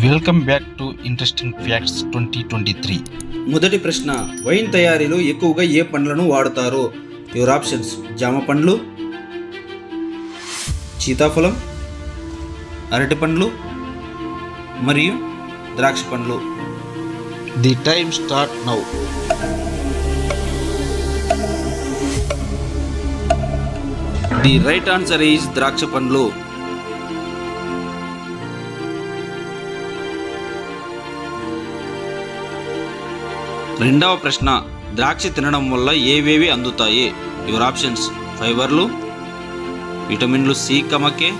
Welcome back to interesting facts 2023. మొదటి ప్రశ్న, wine తయారీలో ఎక్కువగా ఏ పండ్లను వాడతారు? యువర్ ఆప్షన్స్: జామ పండ్లు, సీతాఫలం, అరటి పండ్లు మరియు ద్రాక్ష పండ్లు. The time start now. The right answer is ద్రాక్ష పండ్లు. రెండవ ప్రశ్న, ద్రాక్ష తినడం వల్ల ఏవేవి అందుతాయి? యువర్ ఆప్షన్స్: ఫైబర్లు, విటమిన్లు సి, కే,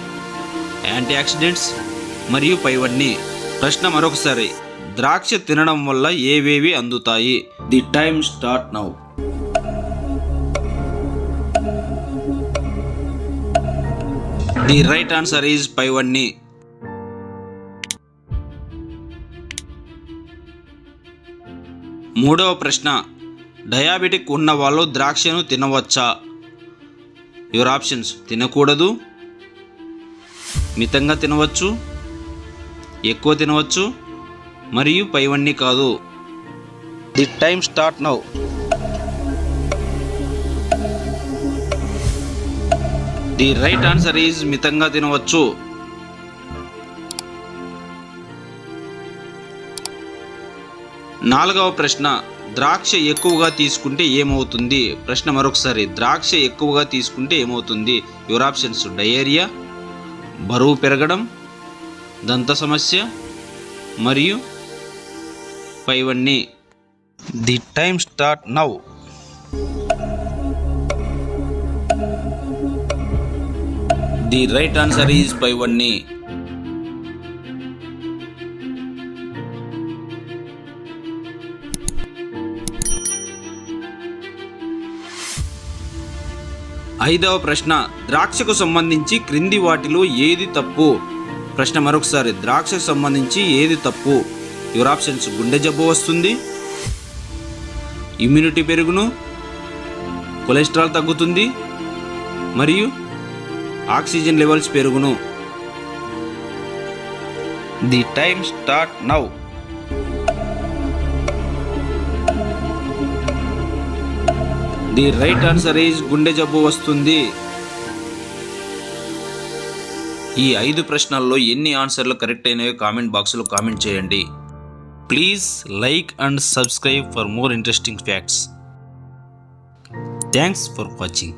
యాంటీ ఆక్సిడెంట్స్ మరియు పైవన్నీ. ప్రశ్న మరొకసారి, ద్రాక్ష తినడం వల్ల ఏవేవి అందుతాయి? The time start now. The right answer is పైవన్నీ. మూడవ ప్రశ్న, డయాబెటిక్ ఉన్న వాళ్ళు ద్రాక్షను తినవచ్చా? యువర్ ఆప్షన్స్: తినకూడదు, మితంగా తినవచ్చు, ఎక్కువ తినవచ్చు మరియు పైవన్నీ కాదు. The time start now. The right answer is మితంగా తినవచ్చు. నాలుగవ ప్రశ్న, ద్రాక్ష ఎక్కువగా తీసుకుంటే ఏమవుతుంది? ప్రశ్న మరొకసారి, ద్రాక్ష ఎక్కువగా తీసుకుంటే ఏమవుతుంది? యువర్ ఆప్షన్స్: డయేరియా, బరువు పెరగడం, దంత సమస్య మరియు పైవన్నీ. The time start now. The right answer is పైవన్నీ. ఐదవ ప్రశ్న, ద్రాక్షకు సంబంధించి క్రింది వాటిలో ఏది తప్పు? ప్రశ్న మరొకసారి, ద్రాక్షకు సంబంధించి ఏది తప్పు? యువర్ ఆప్షన్స్: గుండె జబ్బు వస్తుంది, ఇమ్యూనిటీ పెరుగును, కొలెస్ట్రాల్ తగ్గుతుంది మరియు ఆక్సిజన్ లెవెల్స్ పెరుగును. The time start now. The right answer is గుండె జబ్బు వస్తుంది. ఈ 5 ప్రశ్నల్లో ఎన్ని ఆన్సర్లు కరెక్ట్ అయినాయో కామెంట్ బాక్స్లో కామెంట్ చేయండి. Please like and subscribe for more interesting facts. Thanks for watching.